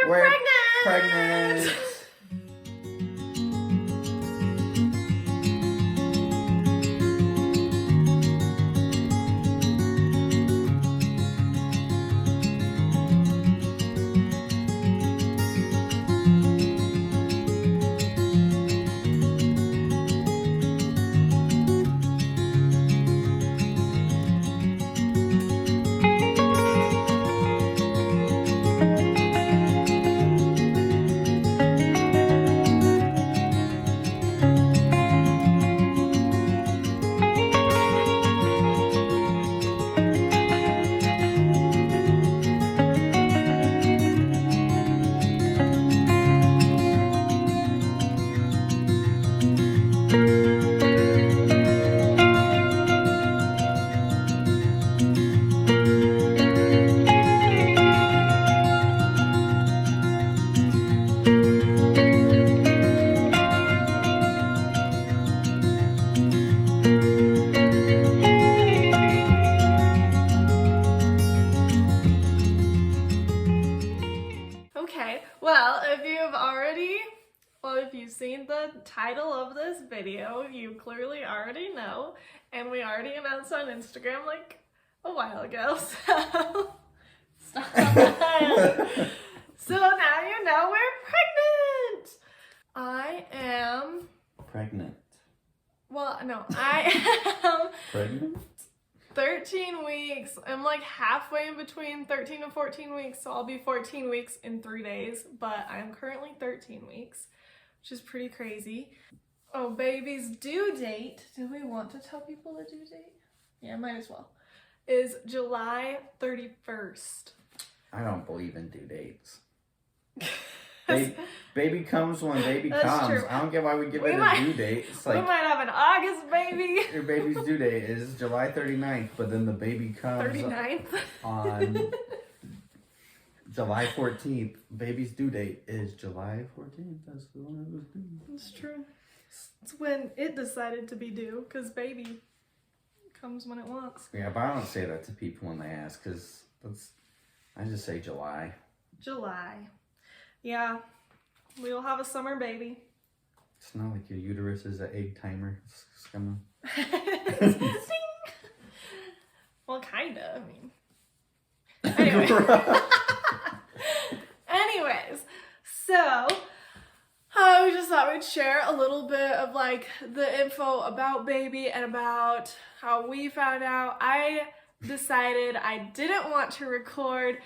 We're pregnant! pregnant! Okay, if you've seen the title of this video, you clearly already know, and we already announced on Instagram like a while ago, so stop. So now you know we're pregnant! I am... Pregnant. Well, no, I am... Pregnant? 13 weeks. I'm like halfway in between 13 and 14 weeks, so I'll be 14 weeks in 3 days, but I'm currently 13 weeks, which is pretty crazy. Oh, baby's due date, do we want to tell people the due date? Yeah, might as well. Is July 31st. I don't believe in due dates. Baby comes when baby That's comes. true. I don't get why we give it a due date. It's We like might have an August baby. your baby's due date is July 39th, but then the baby comes 39th. on July 14th. Baby's due date is July 14th. That's the one that was due. That's true. It's when it decided to be due, because baby comes when it wants. Yeah, but I don't say that to people when they ask, because I just say July. July. Yeah, we'll have a summer baby. It's not like your uterus is an egg timer. It's gonna... Well, kinda, I mean. Anyway. Anyways, so we just thought we'd share a little bit of like the info about baby and about how we found out. I decided I didn't want to record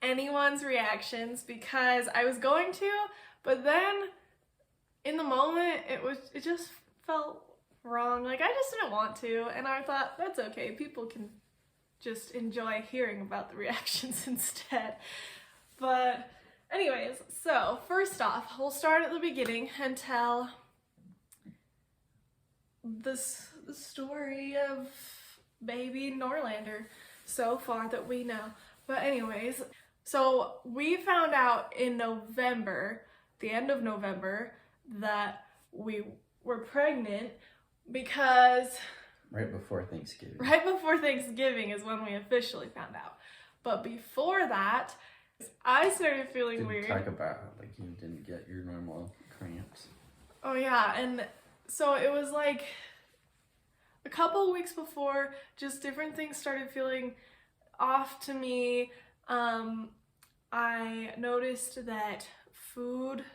anyone's reactions because I was going to, but then in the moment it just felt wrong. Like I just didn't want to, and I thought that's okay. People can just enjoy hearing about the reactions instead. But anyways, so first off, we'll start at the beginning and tell the story of baby Noorlander so far that we know. But anyways, so we found out in November, the end of November, that we were pregnant because... Right before Thanksgiving. Right before Thanksgiving is when we officially found out. But before that, I started feeling weird. Talk about like you didn't get your normal cramps. Oh yeah, and so it was like a couple weeks before, just different things started feeling off to me. I noticed that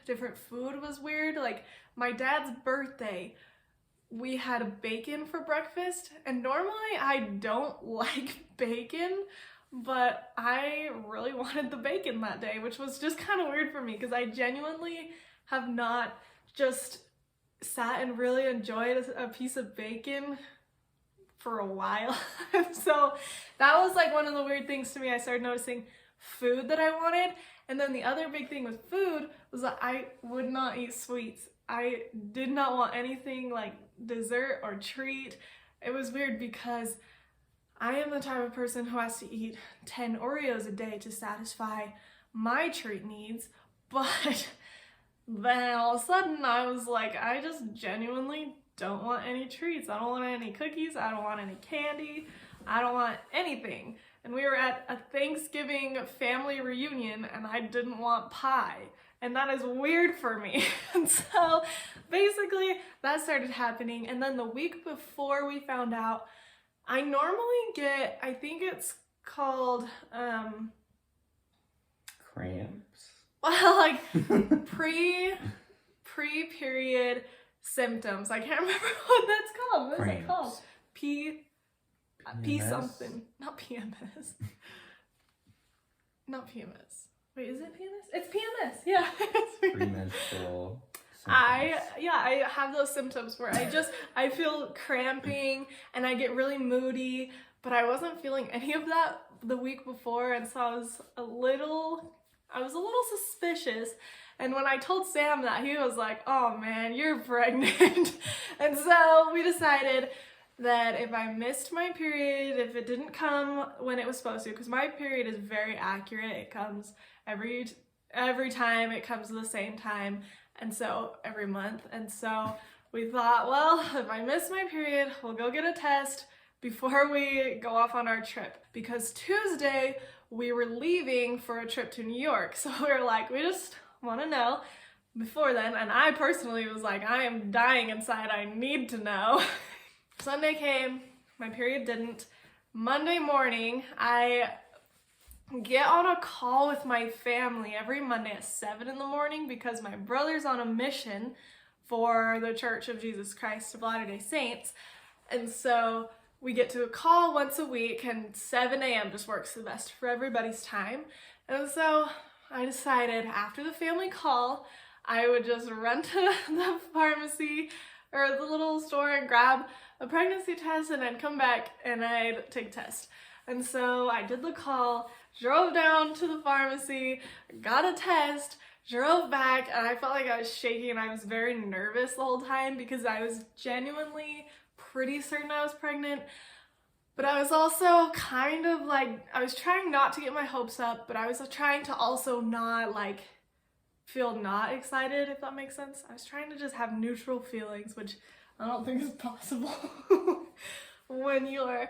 different food was weird. Like my dad's birthday, we had bacon for breakfast, and normally I don't like bacon, but I really wanted the bacon that day, which was just kind of weird for me because I genuinely have not just sat and really enjoyed a piece of bacon for a while. So that was like one of the weird things to me. I started noticing food that I wanted, and then the other big thing with food was that I would not eat sweets. I did not want anything like dessert or treat. It was weird because I am the type of person who has to eat 10 Oreos a day to satisfy my treat needs, but then all of a sudden I was like, I just genuinely don't want any treats. I don't want any cookies. I don't want any candy. I don't want anything. and we were at a Thanksgiving family reunion and I didn't want pie. And that is weird for me. And so basically that started happening. And then the week before we found out, I normally get, I think it's called, cramps? well, like pre-period symptoms. I can't remember what that's called. What is it called? P something. Not PMS. Not PMS. Wait, is it PMS? It's PMS. Yeah. Premenstrual. I have those symptoms where I feel cramping and I get really moody, but I wasn't feeling any of that the week before, and so I was a little suspicious. And when I told Sam that, he was like, "Oh man, you're pregnant." And so we decided that if I missed my period, if it didn't come when it was supposed to, because my period is very accurate, it comes every time, it comes at the same time, and so every month. And so we thought, well, if I miss my period, we'll go get a test before we go off on our trip, because Tuesday we were leaving for a trip to New York. So we were like, we just want to know before then. And I personally was like, I am dying inside, I need to know. Sunday came, my period didn't. Monday morning, I get on a call with my family every Monday at 7 in the morning because my brother's on a mission for the Church of Jesus Christ of Latter-day Saints. And so we get to a call once a week, and 7 a.m. just works the best for everybody's time. And so I decided after the family call, I would just run to the pharmacy or the little store and grab a pregnancy test and then come back and I'd take a test. And so I did the call, drove down to the pharmacy, got a test, drove back, and I felt like I was shaking and I was very nervous the whole time because I was genuinely pretty certain I was pregnant. But I was also kind of like, I was trying not to get my hopes up, but I was trying to also not like feel not excited, if that makes sense. I was trying to just have neutral feelings, which I don't think is possible when you're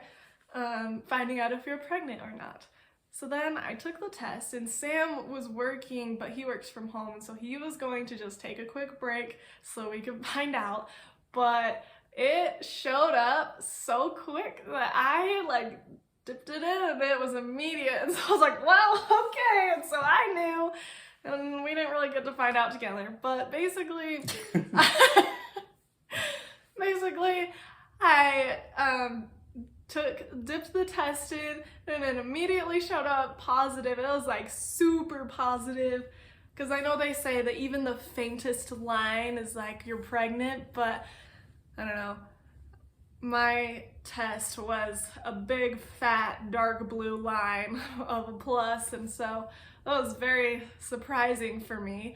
finding out if you're pregnant or not. So then I took the test, and Sam was working, but he works from home, and so he was going to just take a quick break so we could find out. But it showed up so quick that I like dipped it in and it was immediate. And so I was like, well, okay. And so I knew, and we didn't really get to find out together. But basically, I dipped the test in, and it immediately showed up positive. It was like super positive, because I know they say that even the faintest line is like you're pregnant, but I don't know. My test was a big fat dark blue line of a plus, and so that was very surprising for me.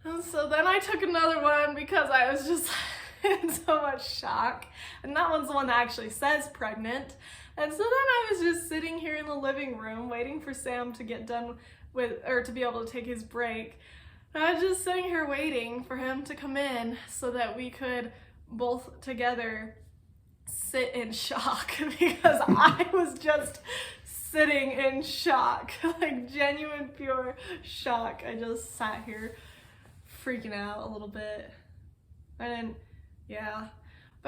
And so then I took another one because I was just in so much shock, and that one's the one that actually says pregnant. And so then I was just sitting here in the living room waiting for Sam to get done with, or to be able to take his break. And I was just sitting here waiting for him to come in so that we could both together sit in shock, because I was just sitting in shock, like genuine pure shock. I just sat here freaking out a little bit. But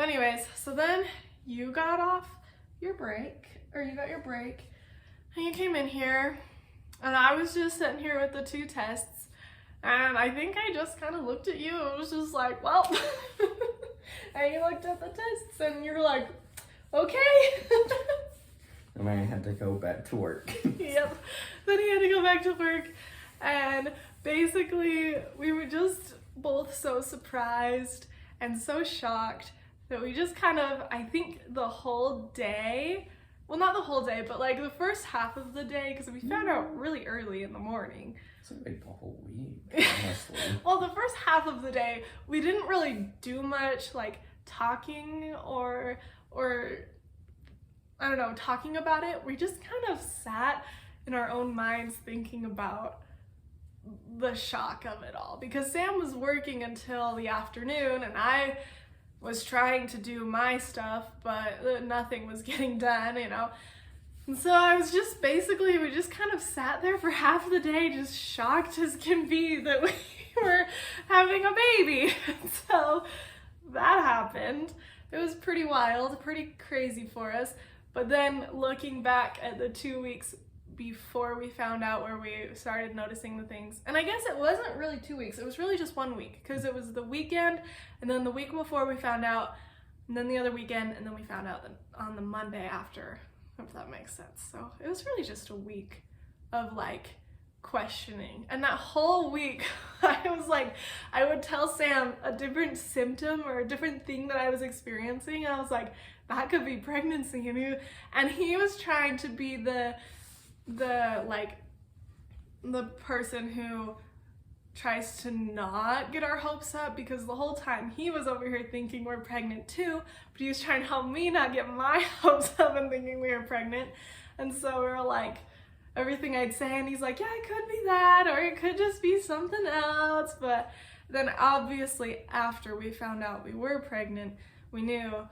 anyways, so then you got off your break, or you got your break, and you came in here, and I was just sitting here with the two tests, and I think I just kind of looked at you and was just like, well, and you looked at the tests and you're like, okay. And I had to go back to work. Yep. Then he had to go back to work, and basically we were just both so surprised and so shocked that we just kind of, I think the whole day, well, not the whole day, but like the first half of the day, because we found out really early in the morning. It's like the whole week, honestly. Well, the first half of the day, we didn't really do much like talking or I don't know, talking about it. We just kind of sat in our own minds thinking about the shock of it all, because Sam was working until the afternoon and I was trying to do my stuff, but nothing was getting done, you know. And so I was just basically, we just kind of sat there for half the day, just shocked as can be that we were having a baby. So that happened. It was pretty wild, pretty crazy for us. But then looking back at the 2 weeks before we found out, where we started noticing the things, and I guess it wasn't really 2 weeks, it was really just 1 week, because it was the weekend, and then the week before we found out, and then the other weekend, and then we found out on the Monday after, if that makes sense. So it was really just a week of like questioning. And that whole week I was like, I would tell Sam a different symptom or a different thing that I was experiencing, and I was like, that could be pregnancy. And he was trying to be the person who tries to not get our hopes up, because the whole time he was over here thinking we're pregnant too, but he was trying to help me not get my hopes up and thinking we were pregnant. And so we were like, everything I'd say, and he's like, yeah, it could be that, or it could just be something else. But then obviously after we found out we were pregnant, we knew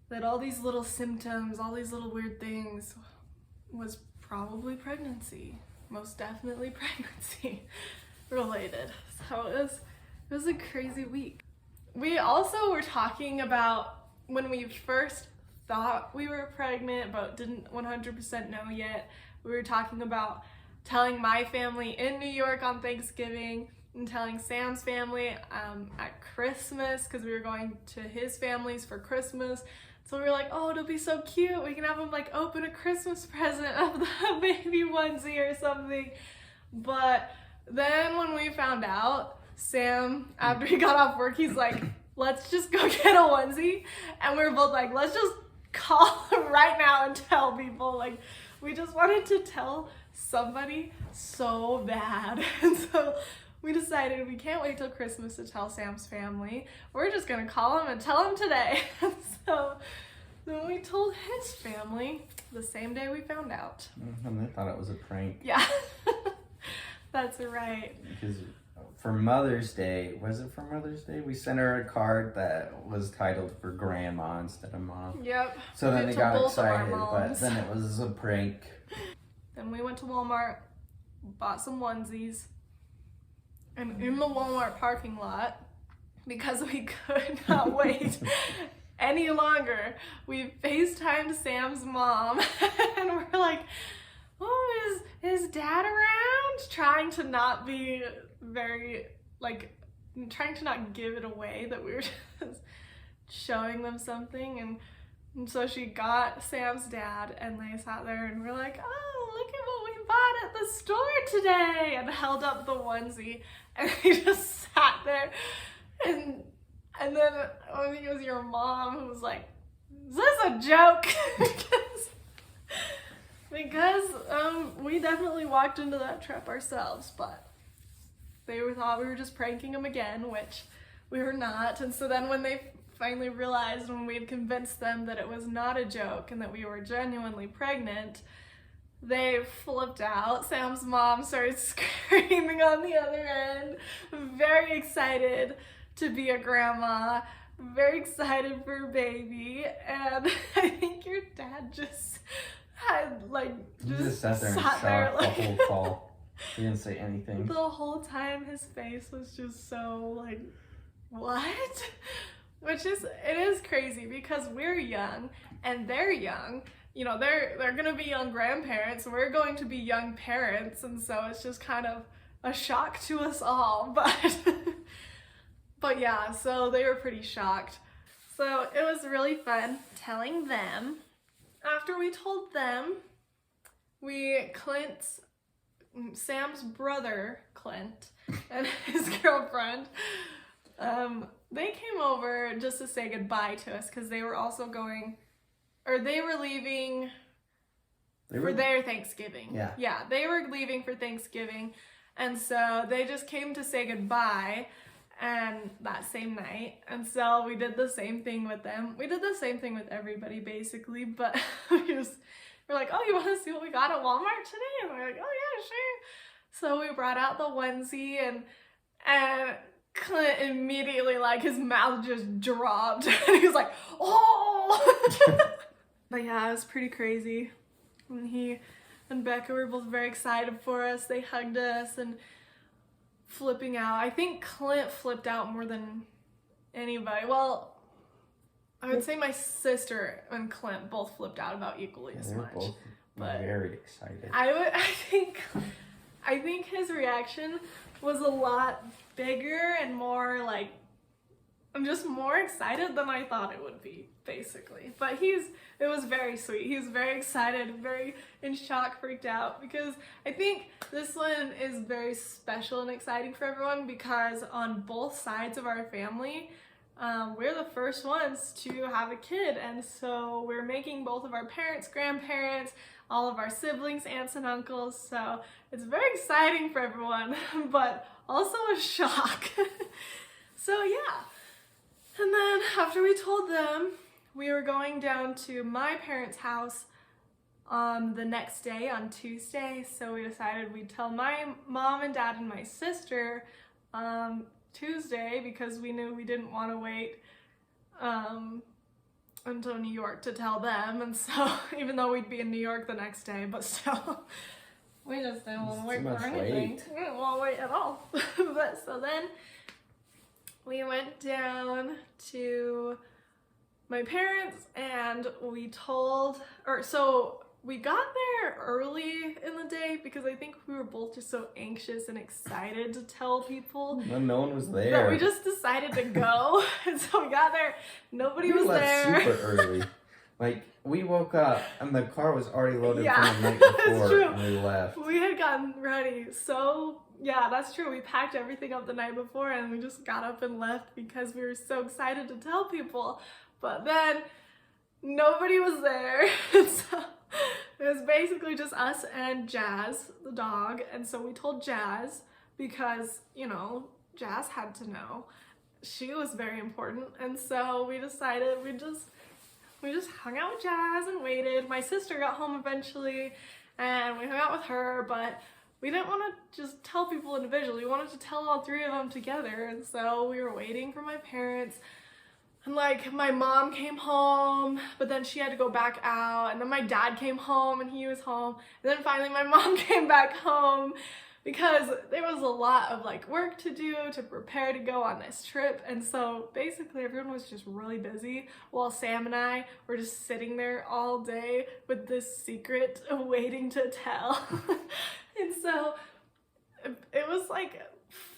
that all these little symptoms, all these little weird things was probably pregnancy. Most definitely pregnancy related. So it was a crazy week. We also were talking about when we first thought we were pregnant but didn't 100% know yet. We were talking about telling my family in New York on Thanksgiving and telling Sam's family at Christmas, because we were going to his family's for Christmas. So we were like, oh, it'll be so cute. We can have him like open a Christmas present of the baby onesie or something. But then when we found out, Sam, after he got off work, he's like, let's just go get a onesie. And we were both like, let's just call him right now and tell people. Like, we just wanted to tell somebody so bad. And so we decided we can't wait till Christmas to tell Sam's family. We're just gonna call him and tell him today. And so then we told his family the same day we found out. And they thought it was a prank. Yeah, that's right. Because for Mother's Day, was it for Mother's Day? We sent her a card that was titled for Grandma instead of Mom. Yep. So then they got excited, but moms. then it was a prank. Then we went to Walmart, bought some onesies, and in the Walmart parking lot, because we could not wait any longer, we FaceTimed Sam's mom, and we're like, oh, is Dad around? Trying to not be very, like, trying to not give it away that we were just showing them something. And so she got Sam's dad, and they sat there and we're like, oh, look at what we bought at the store today, and held up the onesie, and they just sat there. And then I think it was your mom who was like, is this a joke? because we definitely walked into that trap ourselves, but they thought we were just pranking them again, which we were not. And so then when they finally realized, when we had convinced them that it was not a joke and that we were genuinely pregnant, they flipped out. Sam's mom started screaming on the other end, very excited to be a grandma, very excited for a baby. And I think your dad just had just sat there and shocked the whole call. He didn't say anything. The whole time his face was just so like, what? Which is, it is crazy because we're young and they're young. You know, they're gonna be young grandparents, we're going to be young parents, and so it's just kind of a shock to us all. But yeah, so they were pretty shocked. So it was really fun telling them. After we told them, Sam's brother, Clint, and his girlfriend, they came over just to say goodbye to us because they were also going, or they were leaving for their Thanksgiving. Yeah. Yeah, they were leaving for Thanksgiving, and so they just came to say goodbye, and that same night, and so we did the same thing with them. We did the same thing with everybody basically, but we're like, oh, you want to see what we got at Walmart today? And we're like, oh yeah, sure. So we brought out the onesie, and Clint immediately, like, his mouth just dropped, and he was like, oh! But yeah, it was pretty crazy. And he and Becca were both very excited for us. They hugged us and flipping out. I think Clint flipped out more than anybody. Well, I would say my sister and Clint both flipped out about equally as They were much. both very excited. I think his reaction was a lot bigger and more like, I'm just more excited than I thought it would be, basically. But it was very sweet. He was very excited, very in shock, freaked out, because I think this one is very special and exciting for everyone because on both sides of our family, we're the first ones to have a kid. And so we're making both of our parents, grandparents, all of our siblings, aunts and uncles. So it's very exciting for everyone, but also a shock. So yeah. And then after we told them, we were going down to my parents' house the next day on Tuesday. So we decided we'd tell my mom and dad and my sister Tuesday because we knew we didn't want to wait until New York to tell them. And so even though we'd be in New York the next day, but still we just didn't want to wait for anything. We didn't want to wait at all. But so then we went down to my parents and we got there early in the day because I think we were both just so anxious and excited to tell people. Well, no one was there. But we just decided to go. And so we got there, nobody was there. We left super early. Like, we woke up and the car was already loaded from the night that's before true. and we left. We had gotten ready. So, yeah, that's true. We packed everything up the night before and we just got up and left because we were so excited to tell people. But then nobody was there. So it was basically just us and Jazz, the dog. And so we told Jazz because, you know, Jazz had to know. She was very important. And so we decided we just hung out with Jazz and waited. My sister got home eventually and we hung out with her, but we didn't want to just tell people individually. We wanted to tell all three of them together. And so we were waiting for my parents. And like my mom came home, but then she had to go back out. And then my dad came home and he was home. And then finally my mom came back home because there was a lot of like work to do to prepare to go on this trip. And so basically everyone was just really busy while Sam and I were just sitting there all day with this secret waiting to tell. And so it was like,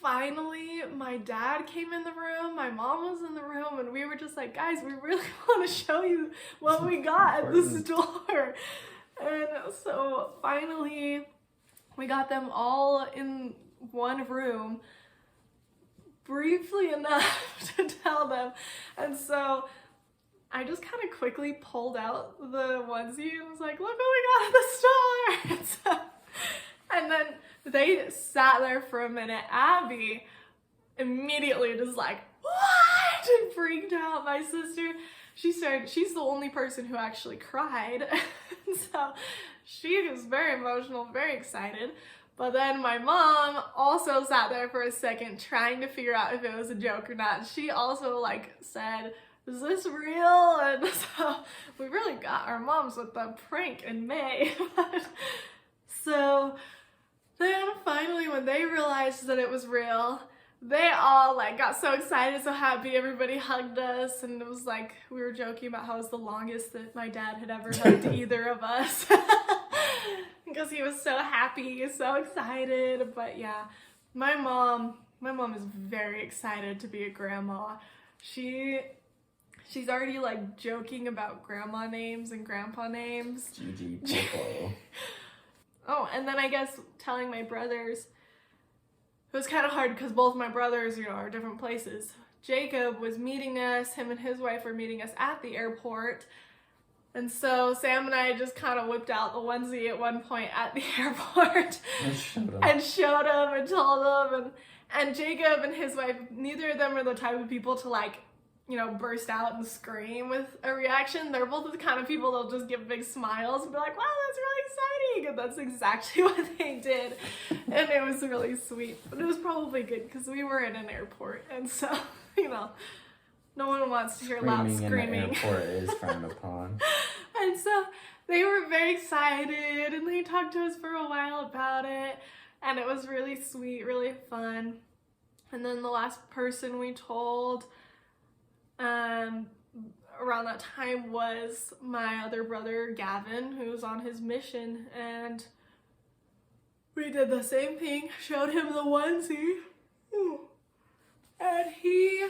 finally my dad came in the room, my mom was in the room, and we were just like, guys, we really want to show you what we got at the store. And so finally we got them all in one room briefly enough to tell them. And so I just kind of quickly pulled out the onesie and was like, look what we got at the store. And then they sat there for a minute. Abby immediately just like, what? And freaked out. My sister, she's the only person who actually cried. So she was very emotional, very excited. But then my mom also sat there for a second trying to figure out if it was a joke or not. She also like said, is this real? And so we really got our moms with the prank in May. So then finally when they realized that it was real, they all like got so excited, so happy, everybody hugged us, and it was like we were joking about how it was the longest that my dad had ever hugged either of us. Because he was so happy, so excited. But yeah, my mom is very excited to be a grandma. She's already like joking about grandma names and grandpa names. Gigi, Popo. Oh, and then I guess telling my brothers, it was kind of hard because both my brothers, you know, are different places. Jacob was meeting us, him and his wife were meeting us at the airport. And so Sam and I just kind of whipped out the onesie at one point at the airport and showed him and told him. And Jacob and his wife, neither of them are the type of people to like, you know, burst out and scream with a reaction. They're both the kind of people that'll just give big smiles and be like, wow, that's really exciting. And that's exactly what they did. And it was really sweet. But it was probably good because we were in an airport. And so, you know, no one wants to hear loud screaming. In the airport is frowned upon. And so they were very excited and they talked to us for a while about it, and it was really sweet, really fun. And then the last person we told around that time was my other brother Gavin, who's on his mission, and we did the same thing, showed him the onesie, and he,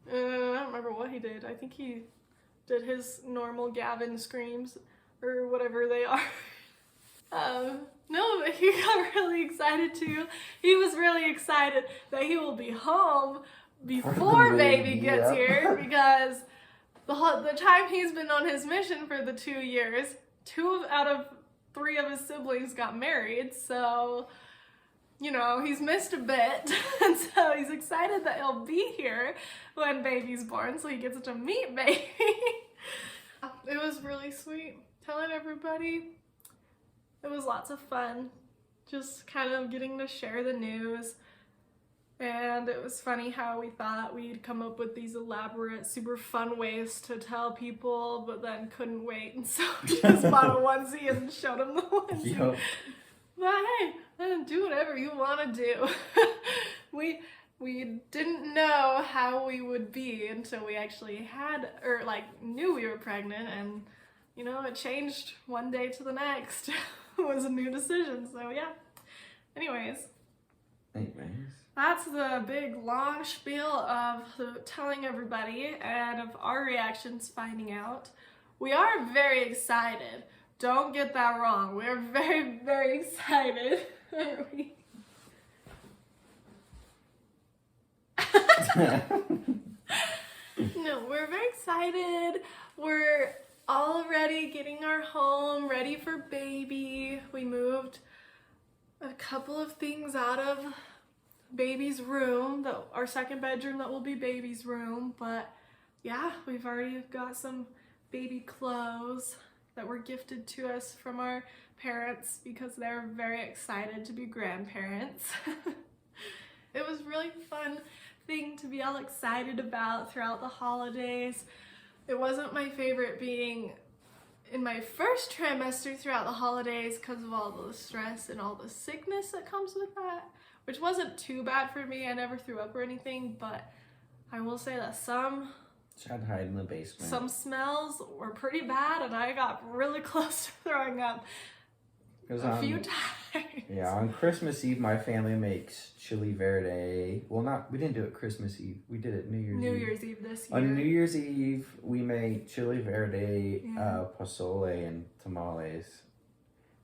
I don't remember what he did. I think he did his normal Gavin screams, or whatever they are. No, but he got really excited too. He was really excited that he will be home before baby gets here, because the time he's been on his mission for the 2 years, 2 out of 3 of his siblings got married, so, you know, he's missed a bit, and so he's excited that he'll be here when baby's born, so he gets to meet baby. It was really sweet telling everybody. It was lots of fun, just kind of getting to share the news. And it was funny how we thought we'd come up with these elaborate, super fun ways to tell people, but then couldn't wait, and so we just bought a onesie and showed them the onesie. Yep. But hey, do whatever you want to do. We didn't know how we would be until we actually had, or like knew we were pregnant, and you know, it changed one day to the next. It was a new decision, so yeah. Anyways. That's the big long spiel of telling everybody and of our reactions finding out. We are very excited. Don't get that wrong. We're very, very excited. Aren't we? No, we're very excited. We're already getting our home ready for baby. We moved a couple of things out of baby's room, our second bedroom that will be baby's room, but yeah, we've already got some baby clothes that were gifted to us from our parents because they're very excited to be grandparents. It was really fun thing to be all excited about throughout the holidays. It wasn't my favorite being in my first trimester throughout the holidays because of all the stress and all the sickness that comes with that, which wasn't too bad for me. I never threw up or anything, but I will say that some Tried to hide in the basement. Some smells were pretty bad, and I got really close to throwing up a few times. Yeah, on Christmas Eve, my family makes chili verde. Well, we didn't do it Christmas Eve. We did it New Year's Eve. New Year's Eve this year. On New Year's Eve, we made chili verde, pozole, and tamales.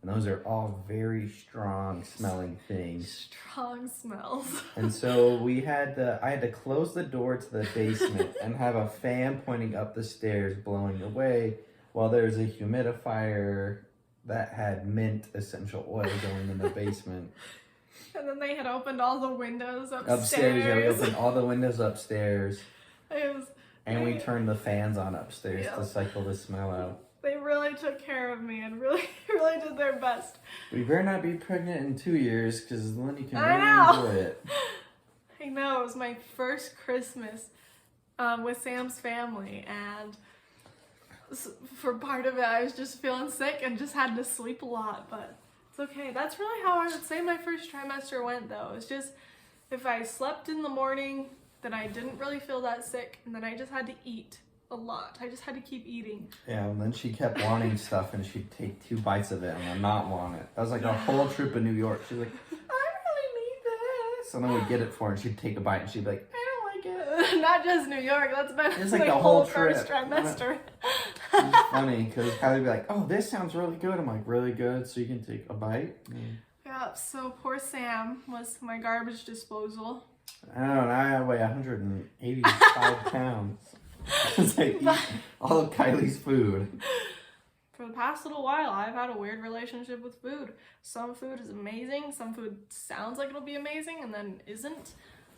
And those are all very strong smelling things. Strong smells. And so I had to close the door to the basement and have a fan pointing up the stairs blowing away while there's a humidifier that had mint essential oil going in the basement. And then they had opened all the windows upstairs. Upstairs, yeah, we opened all the windows upstairs. And we turned the fans on upstairs to cycle the smell out. They really took care of me and really did their best. We better not be pregnant in 2 years, because then you can really enjoy it. I know, it was my first Christmas with Sam's family, and for part of it I was just feeling sick and just had to sleep a lot, but it's okay. That's really how I would say my first trimester went, though. It's just, if I slept in the morning, then I didn't really feel that sick, and then I just had to eat a lot. I just had to keep eating. Yeah, and then she kept wanting stuff, and she'd take 2 bites of it and then not want it. That was like a whole trip in New York. She's like, I really need this. And then we'd get it for her, and she'd take a bite, and she'd be like, I don't like it. Not just New York. That's been it's like my the whole first trip. trimester. It's funny, because Kylie would be like, oh, this sounds really good. I'm like, really good? So you can take a bite? Yeah, so poor Sam was my garbage disposal. I don't know, I weigh 185 pounds. Because I eat all of Kylie's food. For the past little while, I've had a weird relationship with food. Some food is amazing, some food sounds like it'll be amazing, and then isn't.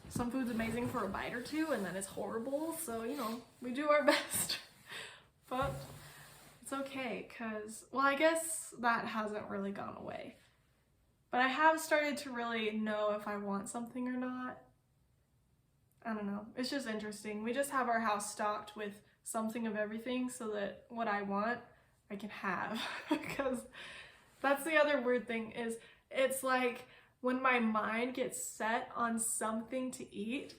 Some food's amazing for a bite or two, and then it's horrible, so, you know, we do our best. But it's okay, because, well, I guess that hasn't really gone away. But I have started to really know if I want something or not. I don't know. It's just interesting. We just have our house stocked with something of everything so that what I want, I can have. Because that's the other weird thing is it's like when my mind gets set on something to eat,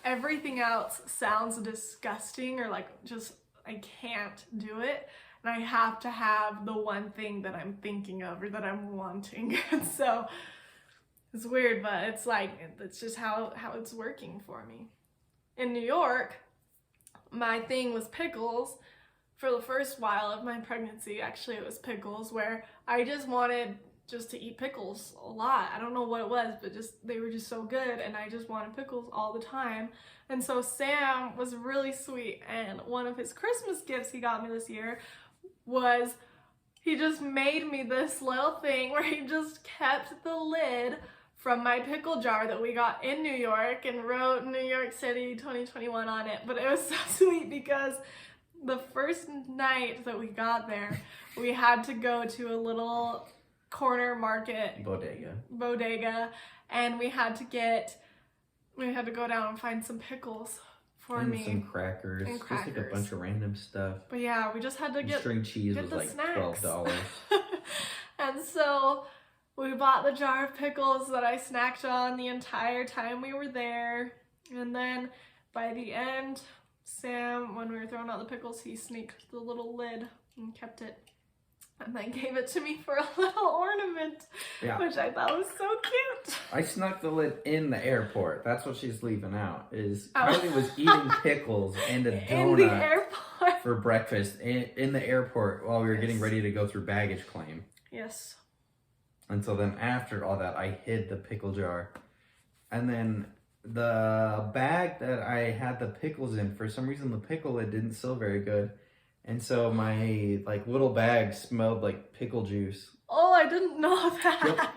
everything else sounds disgusting or like just I can't do it. And I have to have the one thing that I'm thinking of or that I'm wanting. And so it's weird, but it's like, it's just how it's working for me. In New York, my thing was pickles. For the first while of my pregnancy, actually it was pickles, where I just wanted just to eat pickles a lot. I don't know what it was, but just they were just so good and I just wanted pickles all the time. And so Sam was really sweet, and one of his Christmas gifts he got me this year was he just made me this little thing where he just kept the lid from my pickle jar that we got in New York and wrote New York City 2021 on it. But it was so sweet because the first night that we got there, we had to go to a little corner market bodega, and we had to go down and find some pickles for and me. Some crackers. Just like a bunch of random stuff. But yeah, we just had to get string cheese was like snacks. $12. And so we bought the jar of pickles that I snacked on the entire time we were there. And then by the end, Sam, when we were throwing out the pickles, he sneaked the little lid and kept it. And then gave it to me for a little ornament, which I thought was so cute. I snuck the lid in the airport. That's what she's leaving out. Kylie was eating pickles and a donut in the airport for breakfast in the airport while we were getting ready to go through baggage claim. Yes. And so then after all that, I hid the pickle jar. And then the bag that I had the pickles in, for some reason the pickle lid didn't seal very good. And so my like little bag smelled like pickle juice. Oh, I didn't know that. Yep.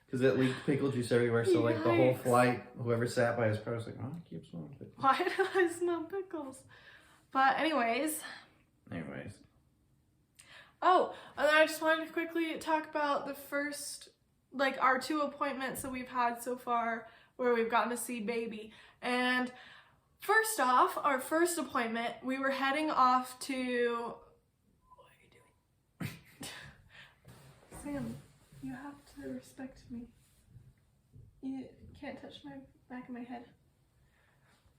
Because it leaked pickle juice everywhere. So like the whole flight, whoever sat by us probably was like, oh, I keep smelling pickles. Why do I smell pickles? But anyways. Oh, and then I just wanted to quickly talk about the first, like our 2 appointments that we've had so far where we've gotten to see baby. And first off, our first appointment, we were heading off to... What are you doing? Sam, you have to respect me. You can't touch my back of my head.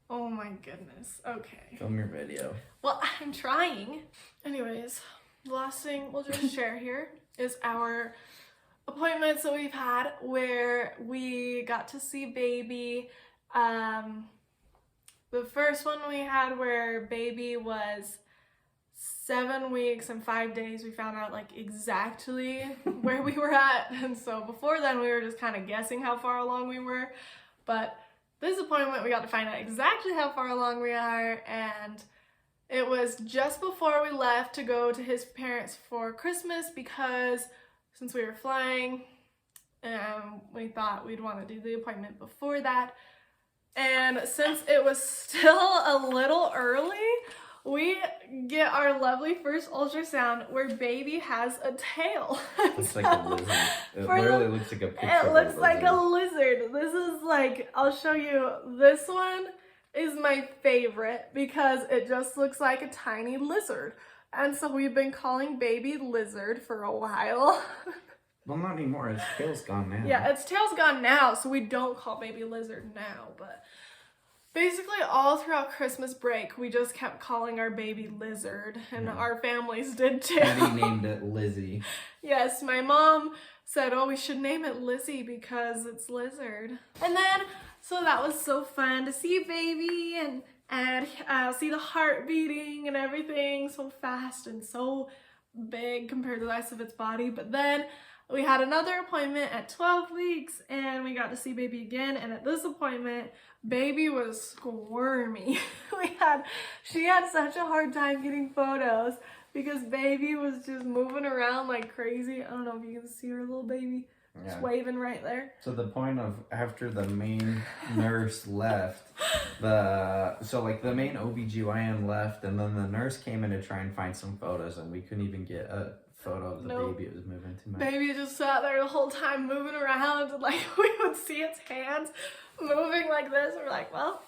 Oh my goodness. Okay. Film your video. Well, I'm trying. Anyways, the last thing we'll just share here is our appointments that we've had where we got to see baby. The first one we had where baby was 7 weeks and 5 days, we found out like exactly where we were at. And so before then we were just kind of guessing how far along we were. But this appointment we got to find out exactly how far along we are, and it was just before we left to go to his parents for Christmas because since we were flying, we thought we'd want to do the appointment before that. And since it was still a little early, we get our lovely first ultrasound where baby has a tail. Looks like a lizard. It literally looks like a picture. It looks like a lizard. This is like, I'll show you. This one is my favorite because it just looks like a tiny lizard. And so we've been calling baby Lizard for a while. Well, not anymore. Its tail's gone now. Yeah, its tail's gone now, so we don't call baby Lizard now. But basically all throughout Christmas break, we just kept calling our baby Lizard, and our families did too. And he named it Lizzie. Yes, my mom said, oh, we should name it Lizzie because it's lizard. And then, so that was so fun to see baby and see the heart beating and everything so fast and so big compared to the rest of its body. But then we had another appointment at 12 weeks and we got to see baby again. And at this appointment, baby was squirmy. She had such a hard time getting photos because baby was just moving around like crazy. I don't know if you can see her little baby. Just waving right there. So the point of after the main nurse left, the main OBGYN left, and then the nurse came in to try and find some photos, and we couldn't even get a photo of the baby. It was moving too much. Baby just sat there the whole time moving around, and like we would see its hands moving like this. We're like, well,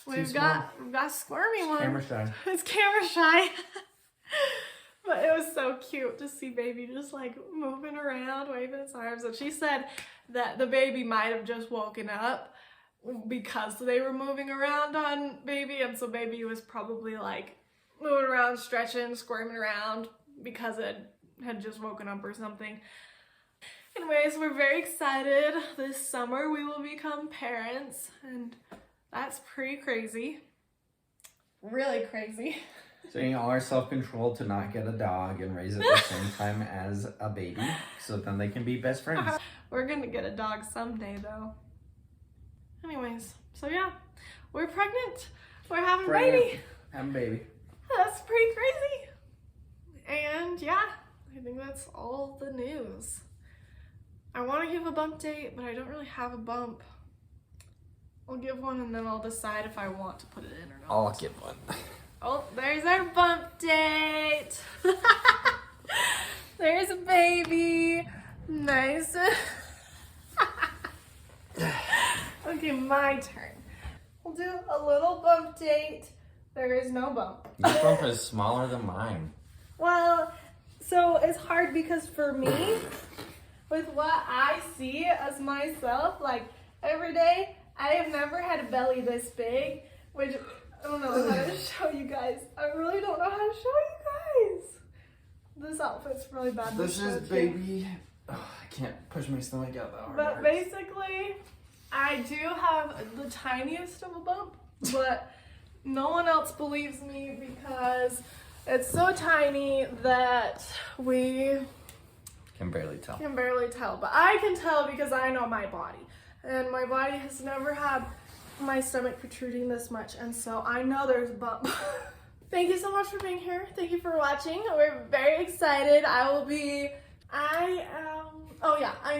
We've got squirmy one. Camera shy. It's camera shy. But it was so cute to see baby just like moving around, waving its arms. And she said that the baby might have just woken up because they were moving around on baby. And so baby was probably like moving around, stretching, squirming around because it had just woken up or something. Anyways, we're very excited. This summer we will become parents, and that's pretty crazy. Really crazy. So all our self-control to not get a dog and raise it at the same time as a baby, so then they can be best friends. We're gonna get a dog someday though. Anyways, so yeah, we're pregnant. We're having a baby. Having a baby. That's pretty crazy. And yeah, I think that's all the news. I want to give a bump date, but I don't really have a bump. I'll give one and then I'll decide if I want to put it in or not. I'll give one. Oh, there's our bump date. There's a baby. Nice. Okay, my turn. We'll do a little bump date. There is no bump. Your bump is smaller than mine. Well, so it's hard because for me, with what I see as myself, like every day, I have never had a belly this big, which I don't know how to show you guys. I really don't know how to show you guys. This outfit's really bad. This is baby. Oh, I can't push my stomach out that hard. But basically, I do have the tiniest of a bump, but no one else believes me because it's so tiny that we Can barely tell. But I can tell because I know my body. And my body has never had my stomach protruding this much. And so I know there's a bump. Thank you so much for being here. Thank you for watching. We're very excited. I'm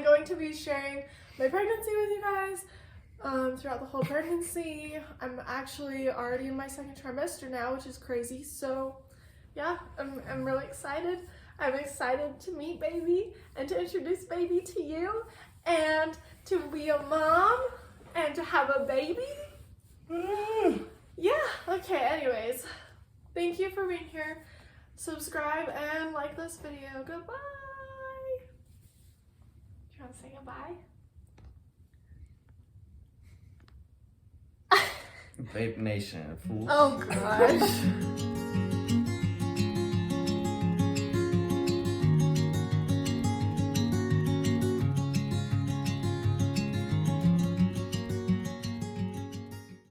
going to be sharing my pregnancy with you guys throughout the whole pregnancy. I'm actually already in my second trimester now, which is crazy. So yeah, I'm really excited. I'm excited to meet baby and to introduce baby to you and to be a mom and to have a baby. Yeah, okay, anyways. Thank you for being here. Subscribe and like this video. Goodbye. Do you want to say goodbye? Vape Nation, fools. Oh gosh.